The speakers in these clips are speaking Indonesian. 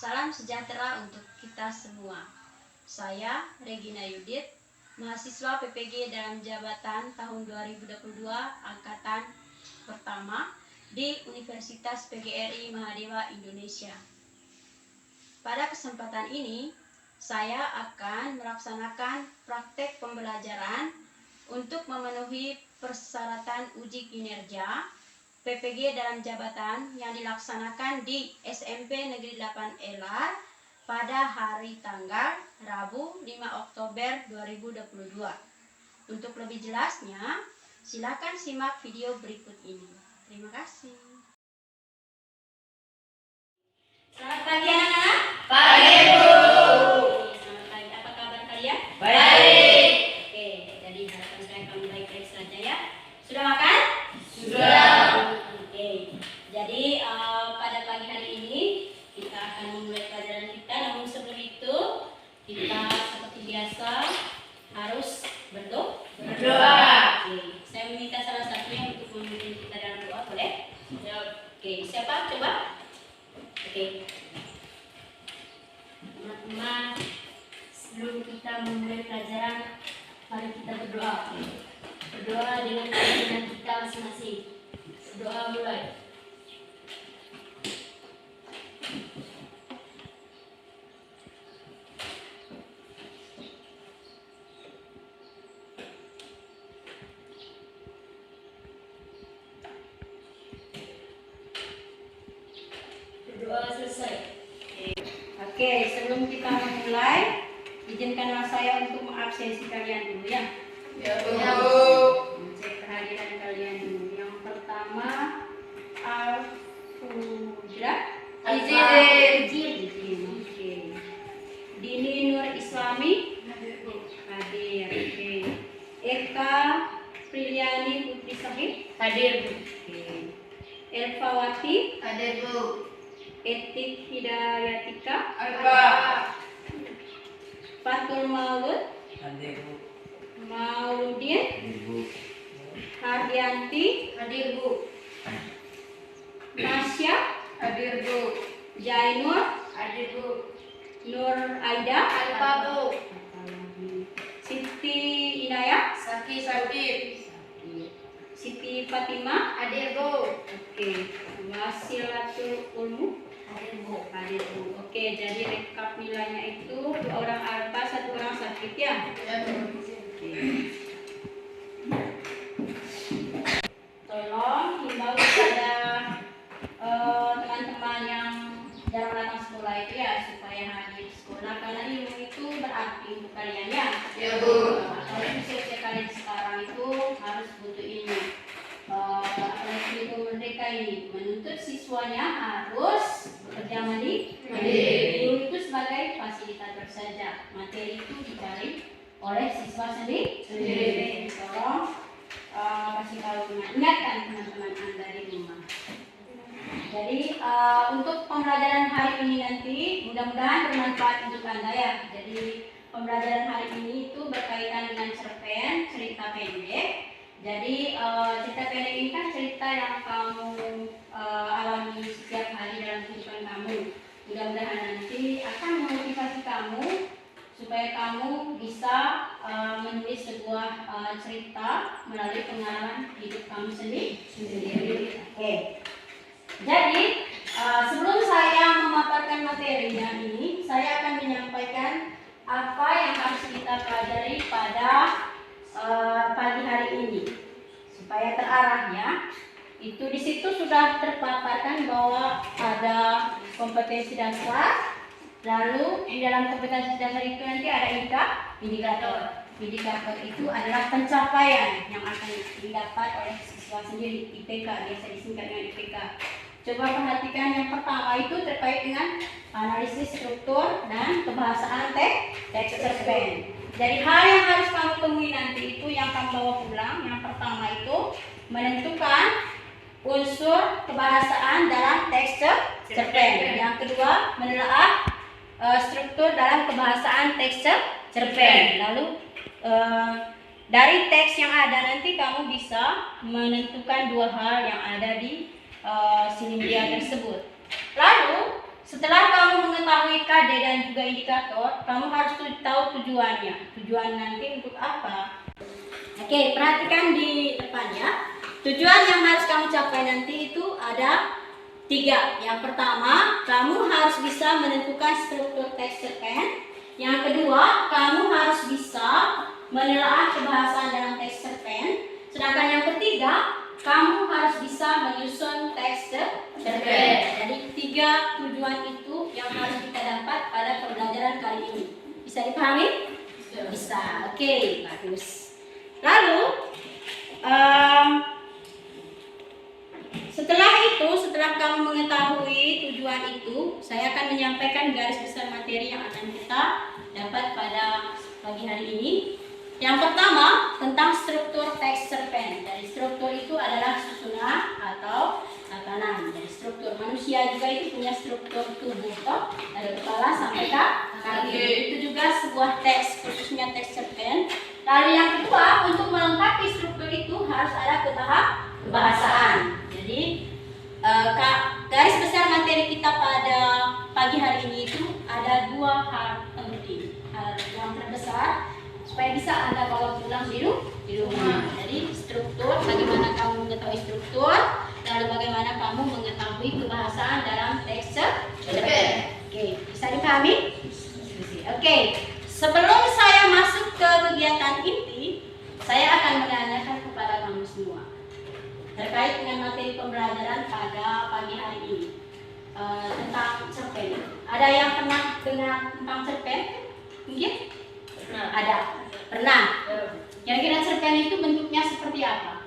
Salam sejahtera untuk kita semua. Saya Regina Yudit, mahasiswa PPG dalam jabatan tahun 2022 angkatan pertama di Universitas PGRI Mahadewa Indonesia. Pada kesempatan ini, saya akan melaksanakan praktek pembelajaran untuk memenuhi persyaratan uji kinerja PPG dalam jabatan yang dilaksanakan di SMP Negeri 8 Elar pada hari tanggal Rabu 5 Oktober 2022. Untuk lebih jelasnya, silakan simak video berikut ini. Terima kasih. Selamat pagi anak-anak. Pagi, Bu. Selamat pagi. Apa kabar kalian? Baik. Oke, jadi harapan saya kamu baik-baik saja ya. Sudah makan? Sudah. Oke, jadi pada pagi hari ini kita akan memulai pelajaran kita. Namun sebelum itu kita seperti biasa harus berdoa. Oke, saya meminta salah satunya untuk memimpin kita dalam doa, boleh? Oke, siapa? Coba. Oke, teman-teman, sebelum kita memulai pelajaran, mari kita berdoa. Berdoa dengan keinginan kita masing-masing. Doa mulai. Berdoa selesai. Oke, sebelum kita memulai, izinkanlah saya untuk mengabsensi kalian dulu ya. Ya, Bu. Cek kehadiran kalian dulu. Yang pertama, Al-Fudra. Izin. Oke. Dini Nur Islami. Hadir. Oke. Eka Priliani Putri Sahib. Hadir, Bu. Oke. Elfawati. Hadir, Bu. Etik Hidayatika. Alfa. Fatul Maulud. Hadir, Bu. Mauludin. Hadir, Bu. Hardianti. Hadir, Bu. Nasya. Hadir, Bu. Jainur. Hadir, Bu. Nur Aida. Alfa, Bu. Siti Inayah. Saki Sabit. Siti Fatimah. Hadir, Bu. Oke. Wasilatul Ulmu. Hadir, Bu. Hadir, Bu. Oke, jadi rekap nilainya itu 2 orang alfa, 1 orang sakit ya. Ya, Bu. Oke. Tolong himbau kepada teman-teman yang jarang datang sekolah itu ya, supaya hadir sekolah, karena ilmu itu berarti untuk kalian ya. Ya, Bu. Apalagi usia kalian sekarang itu harus butuh ini. Apalagi itu mereka ini menuntut siswanya harus bekerja mandiri. Guru itu sebagai fasilitator saja, materi itu dicari oleh siswa sendiri. Tolong kasih tahu, ingatkan teman-teman Anda di rumah. Jadi untuk pembelajaran hari ini nanti mudah-mudahan bermanfaat untuk Anda ya. Jadi pembelajaran hari ini itu berkaitan dengan cerpen, cerita pendek. Jadi cerita pendek ini kan cerita yang kamu alami setiap hari dalam kehidupan kamu. Mudah-mudahan nanti akan memotivasi kamu supaya kamu bisa menulis sebuah cerita melalui pengalaman hidup kamu sendiri. Oke. Jadi sebelum saya memaparkan materinya ini, saya akan menyampaikan apa yang harus kita pelajari pada pagi hari ini supaya terarah ya. Itu di situ sudah terpaparkan bahwa ada kompetensi dasar. Lalu di dalam kompetensi dasar itu nanti ada indikator. Indikator itu adalah pencapaian yang akan didapat oleh siswa sendiri, IPK, biasa disingkat dengan IPK. Coba perhatikan yang pertama itu terkait dengan analisis struktur dan kebahasaan teks cerpen. Jadi hal yang harus kamu temui nanti itu yang kamu bawa pulang. Yang pertama itu menentukan unsur kebahasaan dalam teks cerpen. Yang kedua menelaah struktur dalam kebahasaan teks cerpen. Lalu dari teks yang ada nanti kamu bisa menentukan 2 hal yang ada di silindia tersebut. Lalu Setelah kamu mengetahui KD dan juga indikator, kamu harus tahu tujuannya. Tujuan nanti untuk apa? Oke, perhatikan di depan ya. Tujuan yang harus kamu capai nanti itu ada 3. Yang pertama, kamu harus bisa menentukan struktur teks cerpen. Yang kedua, kamu harus bisa menelaah kebahasaan dalam teks cerpen. Sedangkan yang ketiga, kamu harus bisa menyusun teks cerpen. Jadi 3 tujuan itu yang harus kita dapat pada pembelajaran kali ini. Bisa dipahami? Bisa. Oke, bagus. Lalu setelah kamu mengetahui tujuan itu, saya akan menyampaikan garis besar materi yang akan kita dapat pada pagi hari ini. Yang pertama, tentang struktur teks cerpen. Jadi struktur itu adalah susunan atau tatanan. Jadi struktur manusia juga itu punya struktur tubuh, toh, dari kepala sampai ke kaki. Itu juga sebuah teks, khususnya teks cerpen. Lalu yang kedua, untuk melengkapi struktur itu harus ada kebahasaan. Jadi garis besar materi kita pada pagi hari ini itu ada 2 hal penting. Yang terbesar supaya bisa Anda bawa pulang di rumah. Jadi struktur, bagaimana kamu mengetahui struktur, lalu bagaimana kamu mengetahui kebahasaan dalam teks cerpen. Oke, bisa dipahami? Oke, sebelum saya masuk ke kegiatan inti, saya akan menanyakan kepada kamu semua terkait dengan materi pembelajaran pada pagi hari ini tentang cerpen. Ada yang pernah dengar tentang cerpen? Mungkin? Ada. Pernah. Kira-kira cerpen itu bentuknya seperti apa?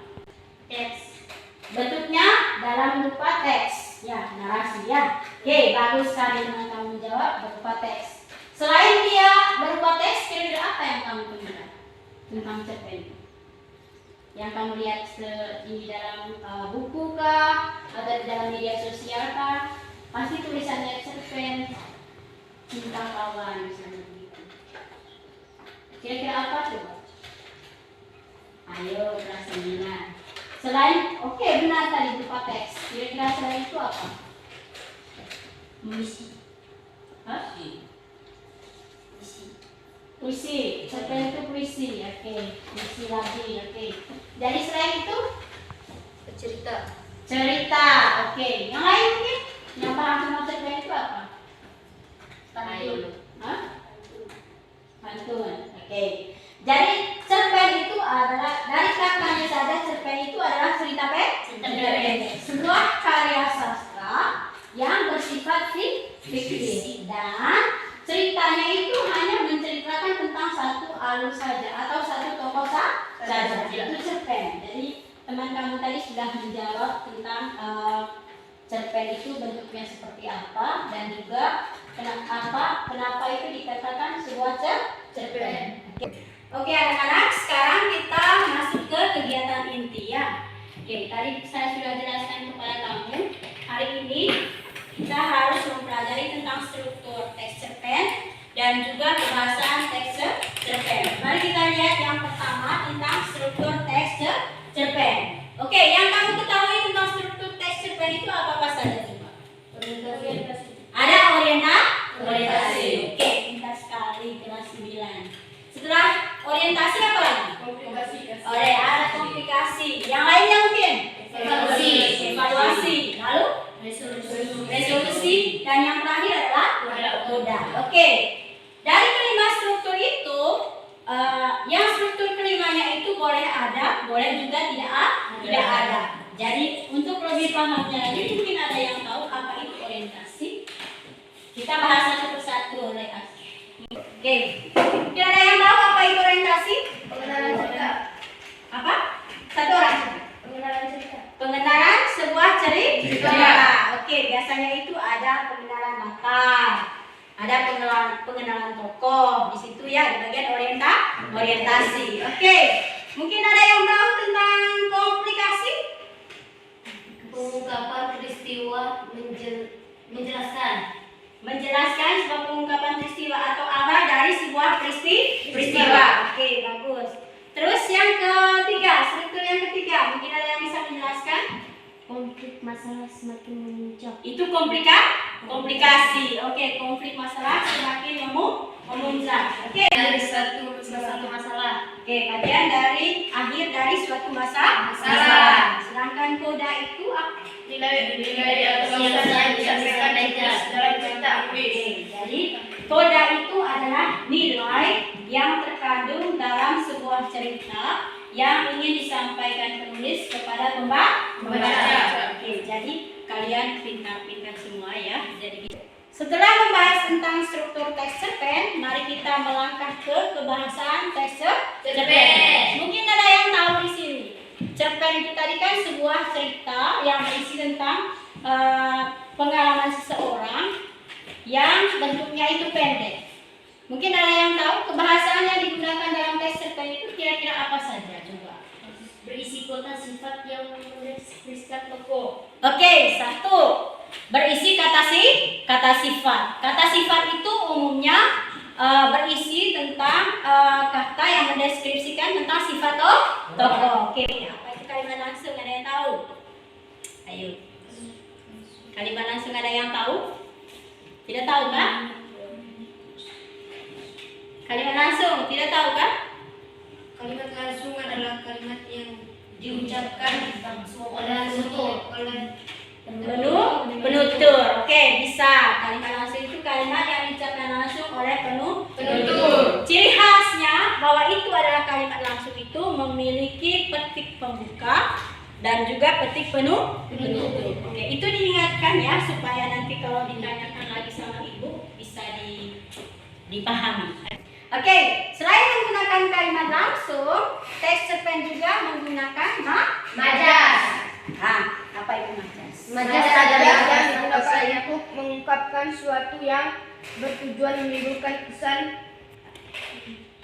Teks. Bentuknya dalam berupa teks. Ya, narasi ya. Oke, bagus sekali dengan kamu menjawab berupa teks. Selain dia berupa teks, kira-kira apa yang kamu temukan tentang cerpen? Yang kamu lihat di dalam buku kah, atau di dalam media sosial kah? Pasti tulisannya cerpen cinta kawan misalnya begitu. Kira-kira apa coba? Ayo kelas 9. Selain, oke, benar tadi berupa teks. Kira-kira selain itu apa? Puisi. Hah? Puisi. Cerpen itu puisi. Oke. Puisi lagi. Oke. Jadi selain itu? Cerita. Oke. Yang lain mungkin? Yang paham sama cerpen itu apa? Pantun. Hah? Pantun. Oke. Jadi cerpen itu adalah, dari katanya saja cerpen itu adalah cerita pendek. Sebuah karya sastra yang bersifat fiksi dan ceritanya itu hanya menceritakan tentang satu alur saja atau satu tokoh saja. Itu cerpen. Jadi teman kamu tadi sudah menjawab tentang cerpen itu bentuknya seperti apa dan juga kenapa itu dikatakan sebuah cerpen. Oke anak-anak, sekarang kita masuk ke kegiatan inti ya. Oke, tadi saya sudah jelaskan kepada kamu. Hari ini kita harus mempelajari tentang struktur teks cerpen dan juga kebahasaan teks cerpen. Mari kita lihat yang pertama tentang struktur teks cerpen. Oke, yang kamu ketahui tentang struktur teks cerpen itu apa saja coba? Ada orientasi. Oke, pintar sekali kelas 9. Setelah orientasi apa lagi? Oke, ada komplikasi. Yang lainnya mungkin? Evaluasi. Lalu? Resolusi. Dan yang terakhir adalah? Moda. Oke. Dari kelima struktur itu, yang struktur kelimanya itu boleh ada, boleh juga tidak ada. Jadi untuk lebih pahamnya lagi, mungkin ada yang tahu apa itu orientasi. Kita bahas satu persatu. Oke. Kira ada yang tahu apa itu orientasi? Pengenalan cerita. Apa? Satu orang. Pengenalan sebuah cerita. Oke, biasanya itu ada pengenalan latar, ada pengenalan tokoh di situ ya, di bagian orientasi. Oke, mungkin ada yang tahu tentang komplikasi? Pengungkapan peristiwa Menjelaskan sebuah pengungkapan peristiwa atau awal dari sebuah peristiwa. Oke, bagus. Terus yang ketiga, struktur yang ketiga, mungkin ada yang bisa menjelaskan? konflik masalah semakin memuncak. Itu komplikasi. komplikasi. Oke, konflik masalah semakin memuncak. Oke, Dari satu masalah. oke, bagian dari akhir dari suatu masalah. Sedangkan koda itu apa? Nilai atau lausan yang disampaikan dalam cerita Oke, jadi koda itu adalah nilai yang terkandung dalam sebuah cerita yang ingin disampaikan penulis kepada pembaca. Oke, jadi kalian pintar-pintar semua ya. Jadi setelah membahas tentang struktur teks cerpen, mari kita melangkah ke kebahasan teks cerpen. Mungkin ada yang tahu di sini. Cerpen itu tadi kan sebuah cerita yang berisi tentang pengalaman seseorang yang bentuknya itu pendek. Mungkin ada yang tahu kebahasaan yang digunakan dalam teks cerpen itu kira-kira apa saja? Coba. Berisi kata sifat yang mendeskripsikan tokoh. Oke, satu. Berisi kata sifat. Kata sifat itu umumnya berisi tentang kata yang mendeskripsikan tentang sifat tokoh. Oke, apa itu kalimat langsung? Ada yang tahu? Ayo. Kalimat langsung ada yang tahu? Tidak tahu kan? Kalimat langsung tidak tahu kan? Kalimat langsung adalah kalimat yang diucapkan langsung oleh penutur. Oke, bisa. Kalimat langsung itu kalimat yang diucapkan langsung oleh penutur. Ciri khasnya bahwa itu adalah kalimat langsung itu memiliki petik pembuka dan juga petik penutup. Oke, itu diingatkan ya supaya nanti kalau ditanyakan lagi sama ibu bisa dipahami. Oke, selain menggunakan kalimat langsung, teks cerpen juga menggunakan majas. Apa itu majas? Majas adalah yang digunakan untuk mengungkapkan sesuatu yang bertujuan menimbulkan kesan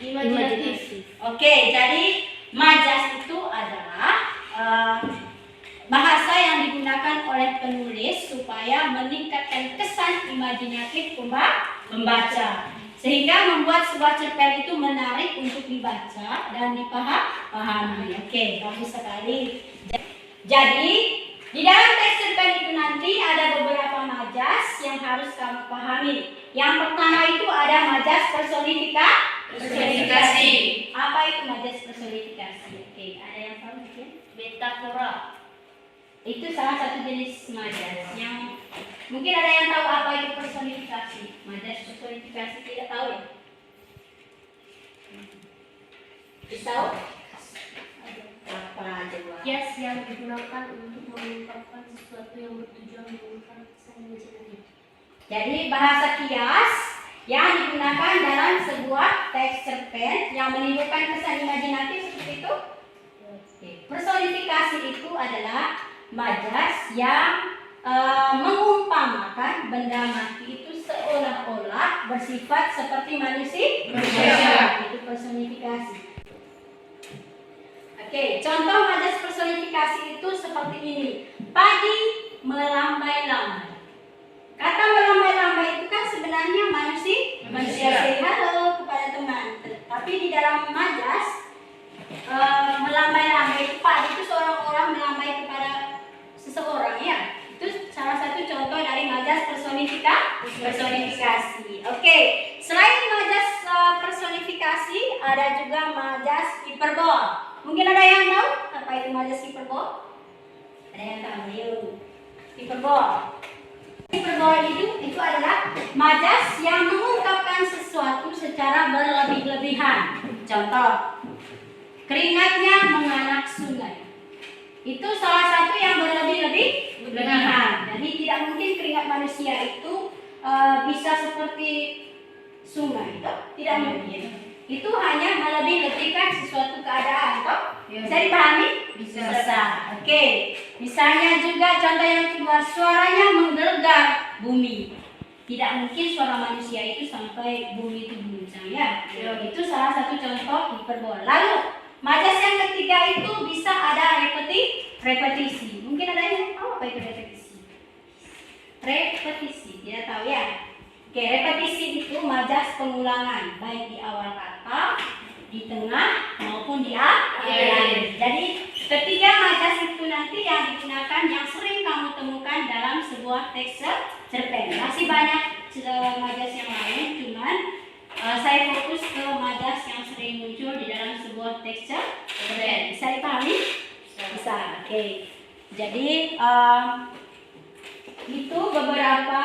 imajinatif. Oke, jadi majas itu adalah bahasa yang digunakan oleh penulis supaya meningkatkan kesan imajinatif pembaca, sehingga membuat sebuah cerpen itu menarik untuk dibaca dan dipahami. Oke, bagus sekali. Jadi di dalam teks cerpen itu nanti ada beberapa majas yang harus kamu pahami. Yang pertama itu ada majas personifikasi. Apa itu majas personifikasi? Oke, ada yang tahu mungkin? Metafora. Itu salah satu jenis majas yang mungkin ada yang tahu apa itu personifikasi. Majas personifikasi tidak tahu ya? Tahu? Apa coba? Kias yang digunakan untuk mengungkapkan sesuatu yang bertujuan menimbulkan kesan imajinatif. Jadi bahasa kias yang digunakan dalam sebuah teks cerpen yang menimbulkan kesan imajinatif seperti itu. Oke. Personifikasi itu adalah majas yang mengumpamakan benda mati itu seolah-olah bersifat seperti manusia. Itu personifikasi. Oke, contoh majas personifikasi itu seperti ini. Pagi melambai-lambai. Kata melambai-lambai itu kan sebenarnya manusia say halo kepada teman. Tapi di dalam majas melambai-lambai itu pagi itu seorang orang melambai kepada seseorang ya. Itu salah satu contoh dari majas personifikasi. Oke, selain majas personifikasi ada juga majas hiperbol. Mungkin ada yang tahu apa itu majas hiperbol? Ada yang tahu? Yuk. Hiperbol. Hiperbol itu adalah majas yang mengungkapkan sesuatu secara berlebih-lebihan. Contoh, keringatnya menganak sungai. Itu salah satu yang berlebih-lebihan. Jadi tidak mungkin keringat manusia itu bisa seperti sungai, toh? Tidak mungkin. Itu hanya melebih-lebihkan sesuatu keadaan, toh? Bisa dipahami? Bisa. Oke. Misalnya juga contoh yang kedua, suaranya menggelegar bumi. Tidak mungkin suara manusia itu sampai bumi itu guncang ya. Itu salah satu contoh hiperbol. Lalu majas yang ketiga itu bisa ada repetisi. Mungkin ada yang tahu apa itu repetisi? Repetisi, tidak tahu ya. Oke, repetisi itu majas pengulangan, baik di awal kata, di tengah maupun di akhir. Jadi ketiga majas itu nanti yang digunakan yang sering kamu temukan dalam sebuah teks cerpen. Masih banyak majas yang lain, cuman saya fokus ke majas yang sering muncul di dalam sebuah teks cerpen. Bisa dipahami? Bisa. Oke. Jadi itu beberapa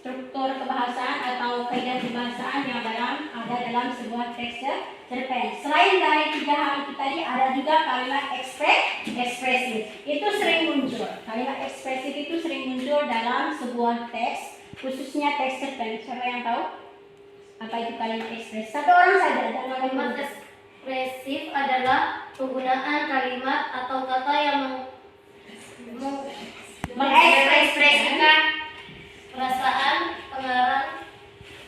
struktur kebahasaan atau kaidah kebahasaan yang ada dalam sebuah teks cerpen. Selain dari 3 hal itu tadi, ada juga kalimat ekspresif. Itu sering muncul. Kalimat ekspresif itu sering muncul dalam sebuah teks, khususnya teks cerpen. Siapa yang tahu apa itu kalimat ekspresif? Satu orang saja. Kalimat ekspresif adalah penggunaan kalimat atau kata yang mengekspresikan perasaan pengarang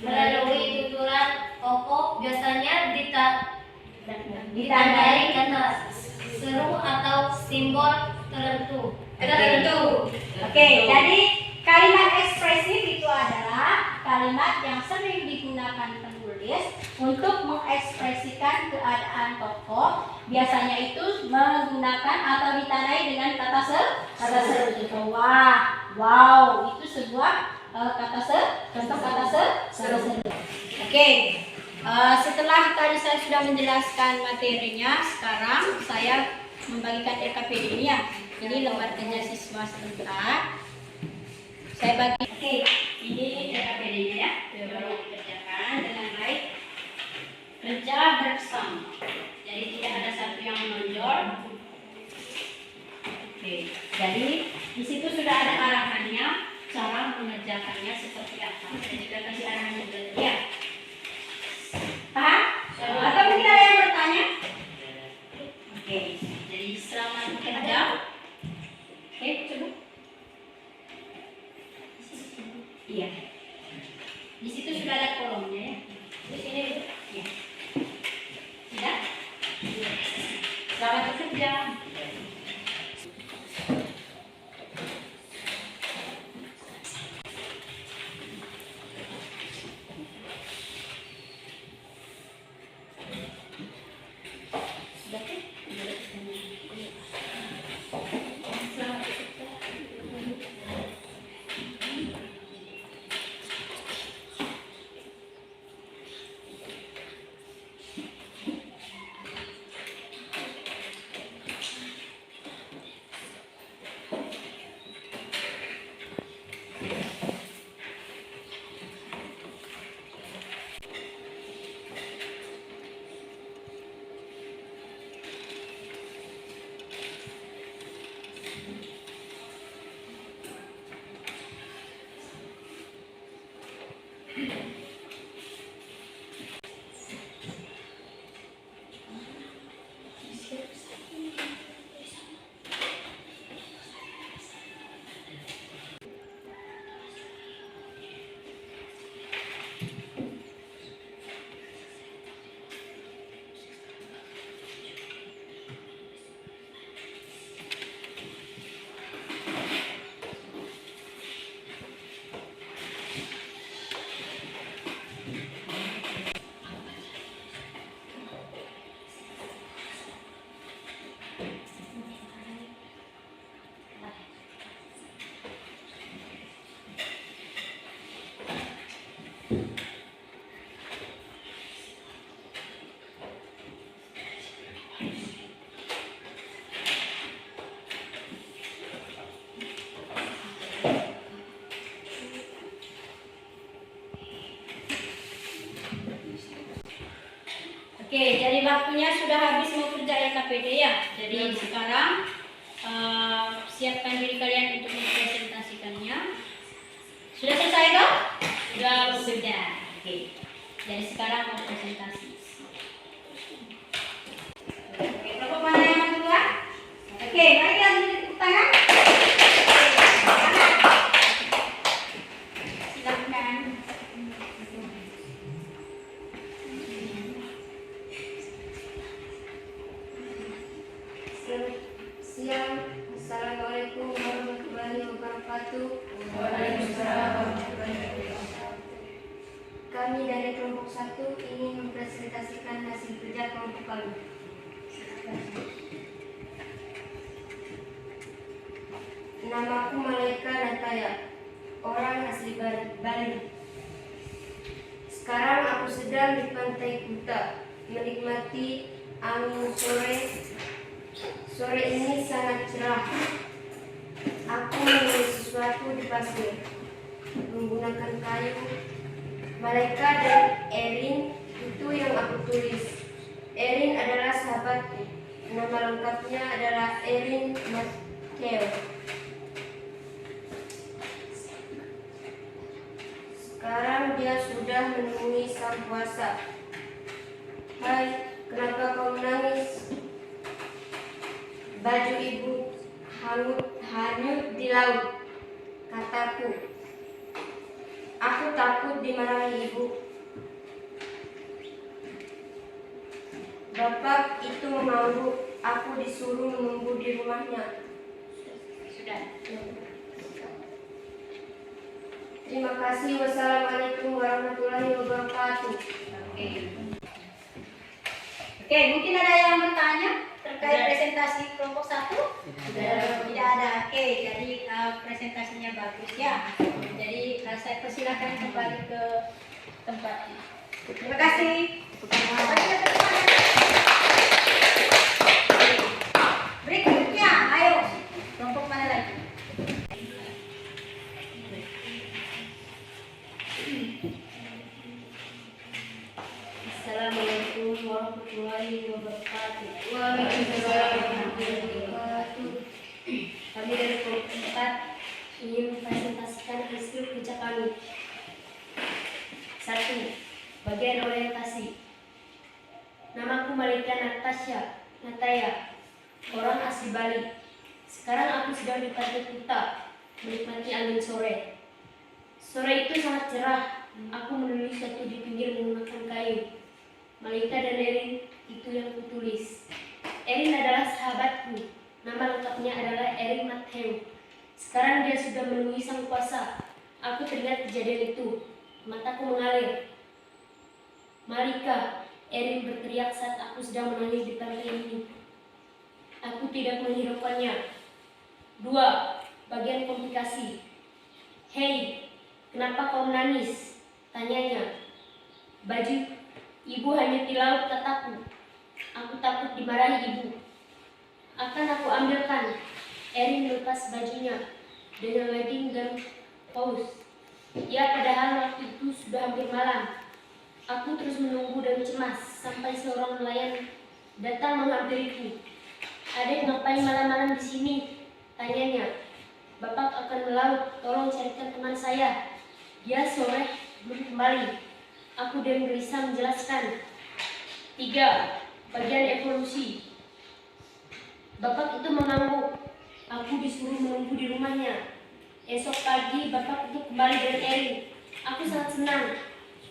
melalui tuturan tokoh, biasanya ditandai kata seru atau simbol tertentu. Oke, jadi kalimat ekspresif itu adalah kalimat yang sering digunakan penulis untuk mengekspresikan keadaan tokoh. Biasanya itu menggunakan atau ditandai dengan kata seru. Wow, itu sebuah contoh kata seru. Oke, setelah tadi saya sudah menjelaskan materinya, sekarang saya membagikan LKPD ini ya. Ini lembar kerja siswa sebentar. Saya bagi. Oke, ini LKPD-nya ya. Coba dikerjakan dengan baik. Kerja bersama. Jadi tidak ada satu yang menonjol. Oke, jadi di situ sudah ada arahannya, cara mengerjakannya seperti apa. Saya juga kasih arahannya dulu ya. Paham? Atau mungkin ada yang bertanya? Oke, jadi selamat bekerja. Oke, coba. Iya. Di situ sudah ada kolomnya ya. Di sini ya. Sudah? Selamat bekerja. Oke, jadi waktunya sudah habis mau kerja LKPD ya. Jadi sekarang siapkan diri kalian untuk mempresentasikannya. Sudah selesai toh? Sudah. Oke. Jadi sekarang mau presentasi. Oke, kelompok mana yang duluan? Oke, mari kita tepuk tangan. Silakan. Siang, Assalamualaikum warahmatullahi wabarakatuh. Waalaikumsalam warahmatullahi wabarakatuh. Kami dari kelompok 1 ingin mempresentasikan hasil kerja kelompok kami. Namaku Malaika Nataya, orang asli Bali. Sekarang aku sedang di pantai Kuta, menikmati angin sore. Sore ini sangat cerah. Aku menulis sesuatu di pasir menggunakan kayu. Malaika dan Erin itu yang aku tulis. Erin adalah sahabatku. Nama lengkapnya adalah Erin Matthew. Sekarang dia sudah menemui sang kuasa. Hai, kenapa kau menangis? Baju ibu hanyut di laut, kataku. Aku takut dimarahi ibu. Bapak itu mengangguk. Aku disuruh menunggu di rumahnya. Sudah. Terima kasih. Wassalamualaikum warahmatullahi wabarakatuh. Oke, mungkin ada yang bertanya terkait presentasi kelompok 1? Tidak ada. Oke, jadi presentasinya bagus ya. Jadi saya persilakan kembali ke tempatnya. Terima kasih. Berikutnya, ayo. Kelompok mana lagi? Assalamualaikum warahmatullahi wabarakatuh. Waalaikumsalam warahmatullahi wabarakatuh. Kami dari kelompok 4 ingin mempresentasikan hasil kerja kami. 1. Bagian orientasi. Namaku Malika Nataya, orang asli Bali. Sekarang aku sedang di pantai Kuta, menikmati angin sore. Sore itu sangat cerah. Aku menulis sesuatu di pinggir menggunakan kayu. Malika dan Erin itu yang kutulis. Erin adalah sahabatku. Nama lengkapnya adalah Erin Matthew. Sekarang dia sudah menemui sang kuasa. Aku teringat kejadian itu. Mataku mengalir. Malika, Erin berteriak saat aku sedang menangis di pantai ini. Aku tidak menghiraukannya. 2. Bagian komplikasi. Hei, kenapa kau menangis? Tanyanya. Baju ibu hanyut di laut, kataku. Aku takut dimarahi ibu. Akan aku ambilkan. Erin lepas bajunya dengan legging dan kaos. Ya, padahal waktu itu sudah hampir malam. Aku terus menunggu dan cemas sampai seorang nelayan datang menghampiriku. Adek, ngapain malam-malam di sini? Tanyanya. Bapak akan melaut, tolong carikan teman saya. Dia sore belum kembali. Aku dan gelisah menjelaskan. 3. Bagian evolusi. Bapak itu mengangguk. Aku disuruh menunggu di rumahnya. Esok pagi bapak itu kembali dengan Erin. Aku sangat senang.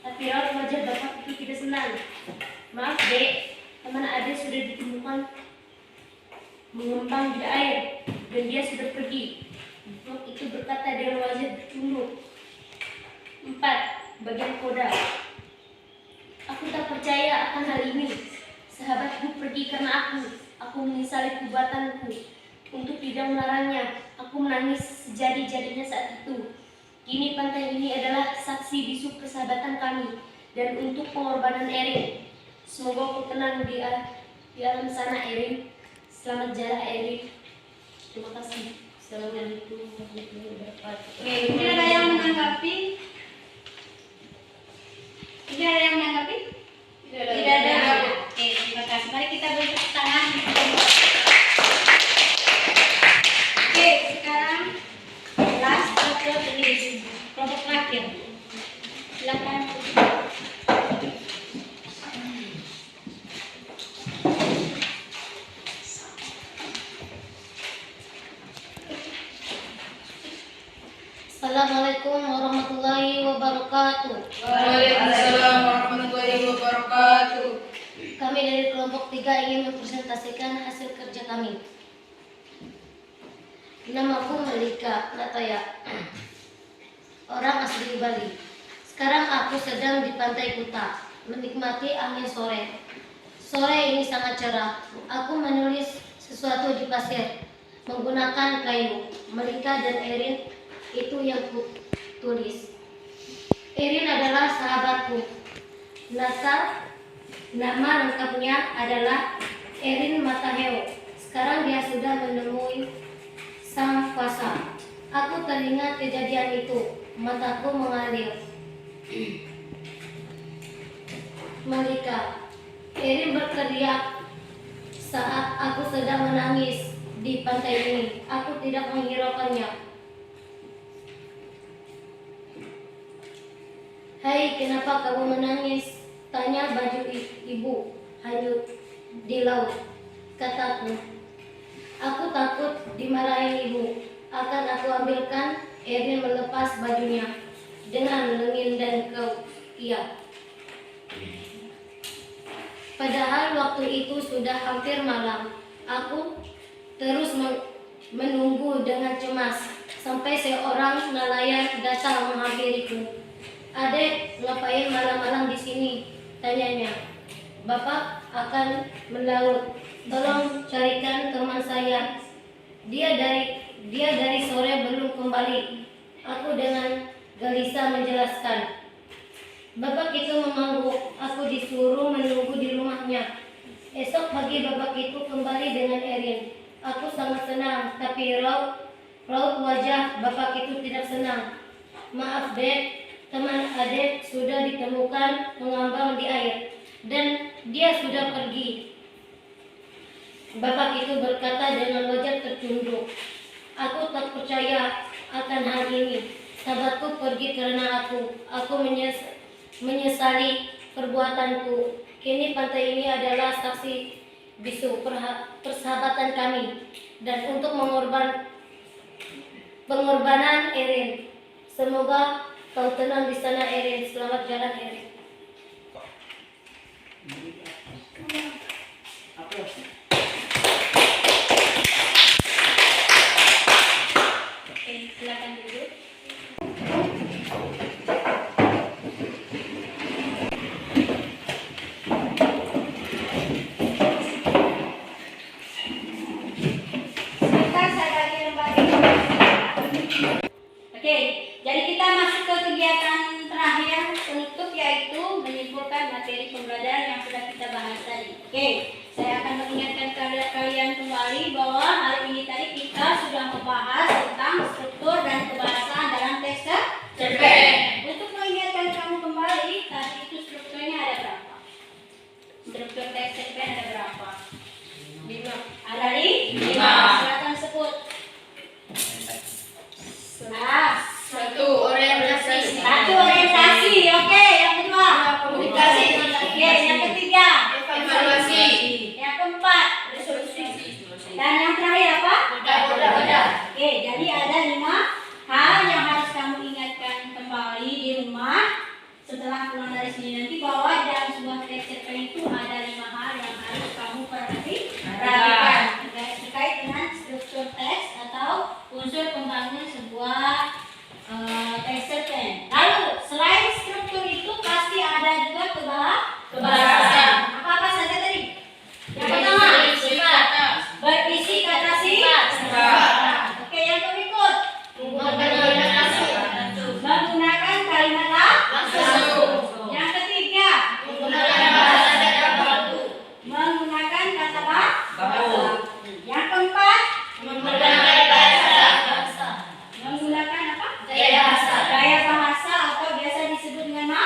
Tapi raut wajah bapak itu tidak senang. Maaf dek, teman adek sudah ditemukan mengembang di air dan dia sudah pergi. Bapak itu berkata dengan wajah bercundung. 4. Bagian koda. Aku tak percaya akan hal ini. Sahabatku pergi karena aku. Aku menyesali perbuatanku. Untuk tidak melarangnya, aku menangis sejadi-jadinya saat itu. Kini pantai ini adalah saksi bisu persahabatan kami dan untuk pengorbanan Erin. Semoga kau tenang di alam sana, Erin. Selamat jalan, Erin. Terima kasih. Assalamualaikum warahmatullahi wabarakatuh. Oke, mungkin ada yang menanggapi? Tidak ada yang menanggapi? Tidak ada. Oke, terima kasih. Mari kita bertepuk tangan. Oke, sekarang last chapter ini kelompok terakhir. Silakan. Assalamualaikum warahmatullahi wabarakatuh. Waalaikumsalam warahmatullahi wabarakatuh. Kami dari kelompok 3 ingin mempresentasikan hasil kerja kami. Namaku Malika Nataya, orang asli Bali. Sekarang aku sedang di pantai Kuta, menikmati angin sore. Sore ini sangat cerah. Aku menulis sesuatu di pasir menggunakan kayu. Malika dan Erin Itu yang ku tulis. Erin adalah sahabatku. Nama lengkapnya adalah Erin Mataheo. Sekarang dia sudah menemui Sang Kuasa. Aku teringat kejadian itu. Mataku mengalir. Malika, Erin berteriak saat aku sedang menangis di pantai ini. Aku tidak menghiraukannya. Hai, kenapa kamu menangis? Tanya baju ibu hanyut di laut. Kataku, aku takut dimarahin ibu. Akan aku ambilkan. Erin melepas bajunya dengan lengin dan kau. Iya. Padahal waktu itu sudah hampir malam. Aku terus menunggu dengan cemas sampai seorang nelayan datang menghampiriku. Adek, ngapain malam-malam di sini? Tanyanya. Bapak akan melaut. Tolong carikan teman saya. Dia dari sore belum kembali. Aku dengan gelisah menjelaskan. Bapak itu mengangguk. Aku disuruh menunggu di rumahnya. Esok pagi bapak itu kembali dengan Erin. Aku sangat senang, tapi raut wajah bapak itu tidak senang. Maaf, Dek. Teman adek sudah ditemukan mengambang di air dan dia sudah pergi. Bapak itu berkata dengan wajah tertunduk. Aku tak percaya akan hal ini. Sahabatku pergi karena aku menyesali perbuatanku. Kini pantai ini adalah saksi bisu persahabatan kami dan untuk pengorbanan Erin. Semoga kau tenang di sana, Erin. Selamat jalan, Erin. Oke, silakan duduk. Oke, jadi kita masuk ke kegiatan terakhir penutup, yaitu menyimpulkan materi pembelajaran yang sudah kita bahas tadi. Oke, saya akan mengingatkan kalian kembali bahwa hari ini tadi kita sudah membahas tentang struktur dan kebahasaan dalam teks cerpen. Untuk mengingatkan kamu kembali, tadi itu strukturnya ada berapa? Struktur teks cerpen ada berapa? 5. Ada 5. Silakan sebut. Satu, orientasi. Satu, orientasi. Oke, yang kedua Komunikasi. Oke, yang ketiga Evaluasi. yang keempat resolusi. Dan yang terakhir apa? Oke, jadi ada 5 hal yang harus kamu ingatkan kembali di rumah setelah pulang dari sini nanti, bahwa dalam sebuah teks cerpen itu ada 5 hal yang harus kamu perhatikan terkait dengan struktur teks atau unsur pembangun sebuah teks cerpen. Lalu selain struktur itu pasti ada juga kebahasaan. Apa saja tadi? Yang pertama, berisi kata sifat. Oke, yang berikut menggunakan kalimat langsung. Yang ketiga menggunakan kata baku. Yang keempat menggunakan apa? Gaya bahasa atau biasa disebut dengan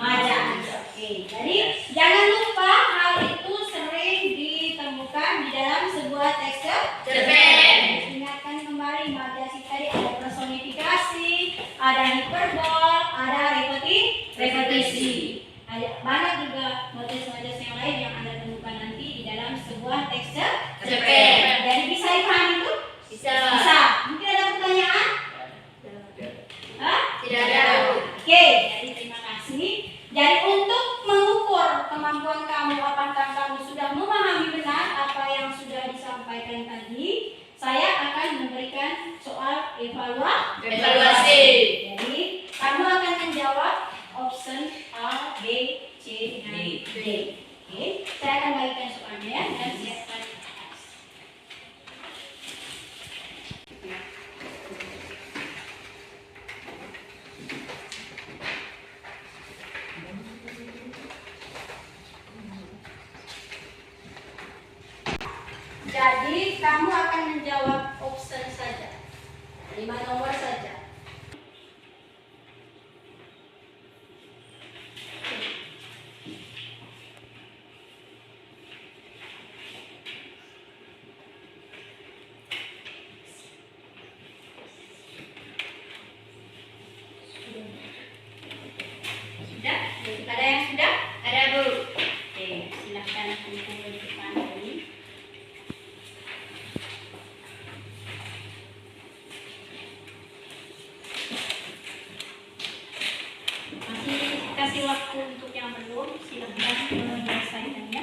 majaz. Oke, jadi jangan lupa hal itu sering ditemukan di dalam sebuah teks cerpen. Ingatkan kembali, majaz tadi ada personifikasi, ada hiperbol, ada repetisi. Ada banyak juga majaz yang lain yang Anda temukan nanti di dalam sebuah teks cerpen. Jadi bisa dipahami itu? Bisa. Mungkin ada pertanyaan? Tidak ada. Oke, jadi terima kasih. Jadi untuk mengukur kemampuan kamu apakah kamu sudah memahami benar apa yang sudah disampaikan tadi, saya akan memberikan soal evaluasi. Jadi kamu akan menjawab option A, B, C, dan D. Oke, saya akan bagikan soalnya ya, dan siapkan kertas. Jadi kamu akan menjawab option saja. 5 nomor saja. Sudah? Ada yang sudah? Ada Bu? Oke, silahkan kumpul di depan ini. Masih kasih waktu untuk yang belum, silahkan menyelesaikannya.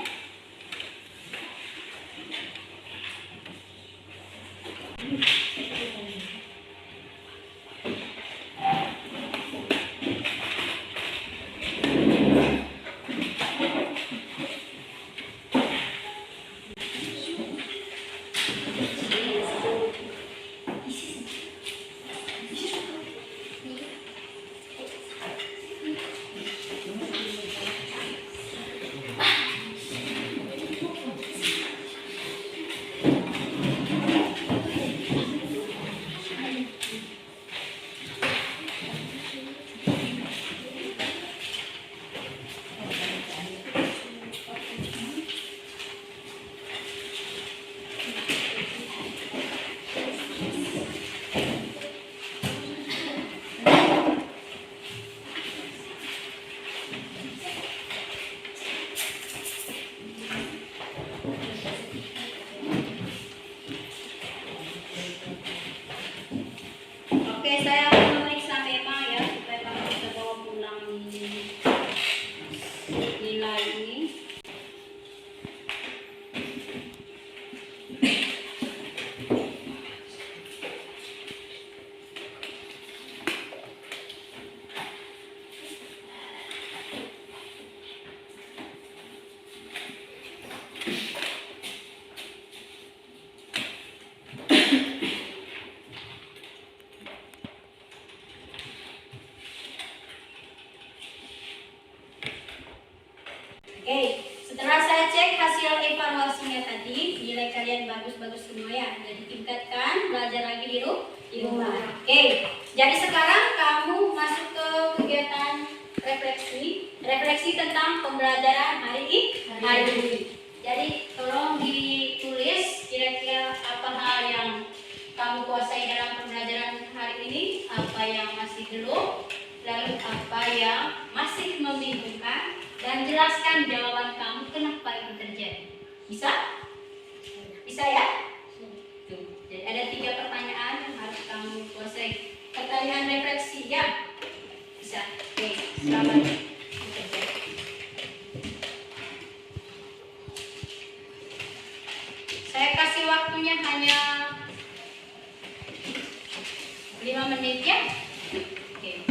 Oke, saya akan memeriksa memang ya supaya kamu bisa bawa pulang nilai ini. Oke, setelah saya cek hasil evaluasinya tadi, nilai kalian bagus-bagus semua ya. Jadi tingkatkan, belajar lagi di rumah. Oke, jadi sekarang kamu masuk ke kegiatan refleksi tentang pembelajaran hari ini. Jadi tolong ditulis kira-kira apa hal yang kamu kuasai dalam pembelajaran hari ini, apa yang masih belum, lalu apa yang masih membingungkan, dan jelaskan jawaban kamu kenapa itu terjadi. Bisa? Bisa ya? Tuh. Jadi ada 3 pertanyaan yang harus kamu kuasai. Pertanyaan refleksi ya? Bisa. Oke, selamat bekerja. Saya kasih waktunya hanya 5 menit ya. Oke.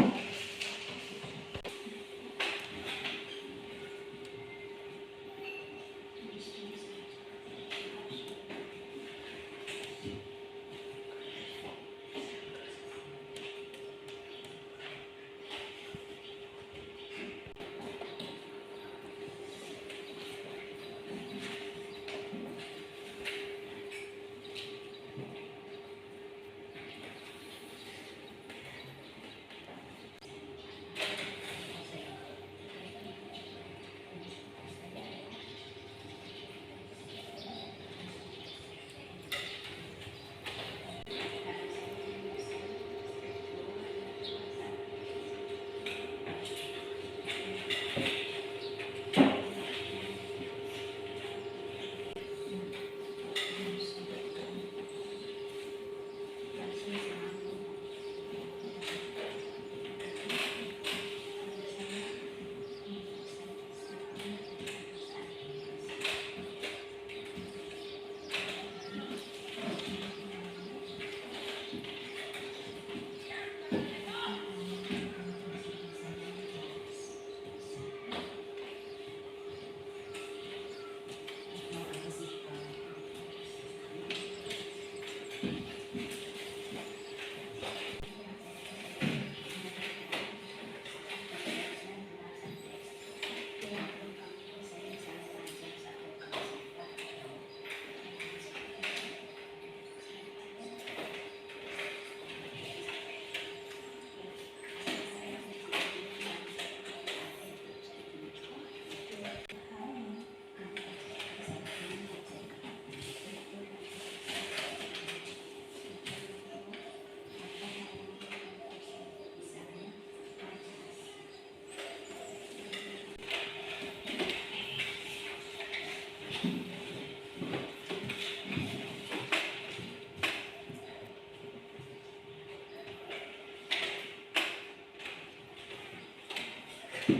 Oke,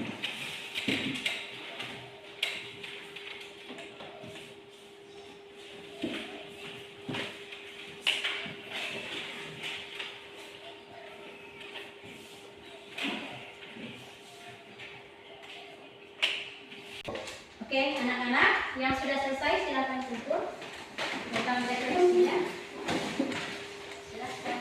anak-anak yang sudah selesai silakan kumpul. Rekam refleksinya. Silakan.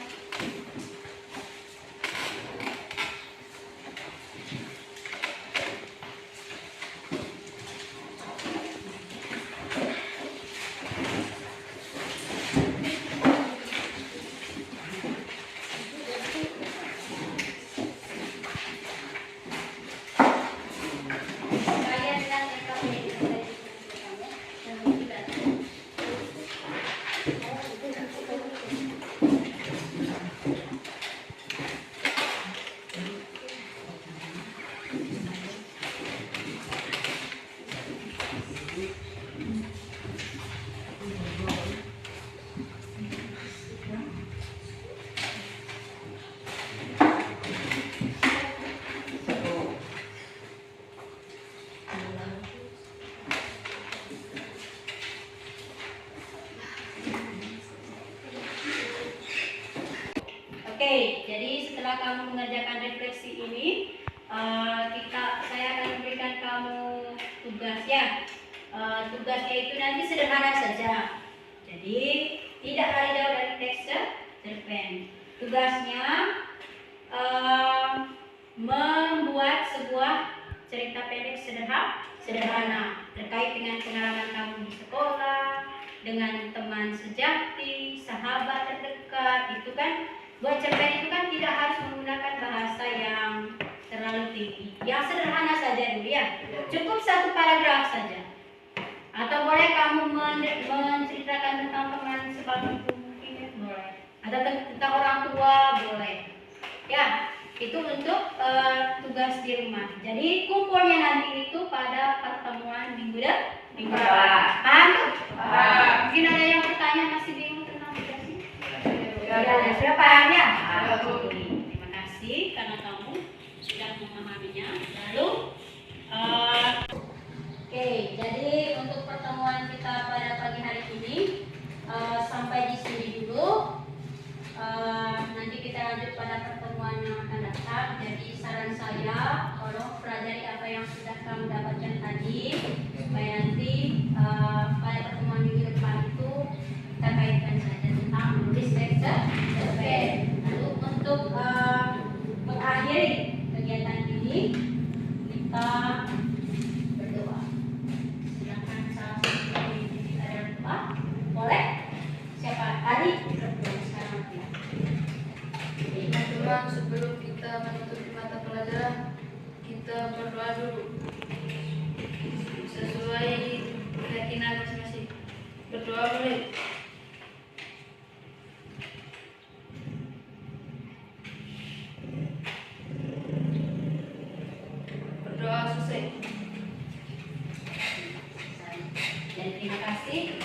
Kalian dan rekam ini sudah dikumpulkan ya. Oke, jadi setelah kamu mengerjakan refleksi ini, saya akan memberikan kamu tugas ya. Tugasnya itu nanti sederhana saja. Jadi tidak lari jauh dari teks cerpen. Tugasnya membuat sebuah cerita pendek sederhana terkait dengan pengalaman kamu di sekolah, dengan teman sejati, sahabat terdekat, itu kan. Buat cerpen itu kan tidak harus menggunakan bahasa yang terlalu tinggi. Yang sederhana saja dulu ya. Cukup satu paragraf saja. Atau boleh kamu menceritakan tentang teman sebalikmu mungkin ya, boleh. Atau tentang orang tua boleh. Ya, itu untuk tugas di rumah. Jadi kumpulnya nanti itu pada pertemuan minggu depan. Paham? Mungkin ada yang bertanya masih bingung tentang tugas ini? Ya, sudah paham ya? Terima kasih karena kamu sudah memahaminya. Lalu, oke, jadi untuk pertemuan kita pada pagi hari ini sampai di sini dulu. Nanti kita lanjut pada pertemuan yang akan datang. Jadi saran saya, tolong pelajari apa yang sudah kamu dapatkan tadi, supaya nanti pada pertemuan minggu depan itu kita kaitkan saja tentang menulis teks cerpen. Lalu untuk mengakhiri kegiatan ini, kita berdoa. Silakan salah satu dari kita ada lupa, boleh? Siapa? Tadi berdoa sekarang ya. Teman-teman, sebelum kita menutup mata pelajaran, kita berdoa dulu sesuai keyakinan masing-masing. Berdoa boleh. Berdoa selesai. Dan terima kasih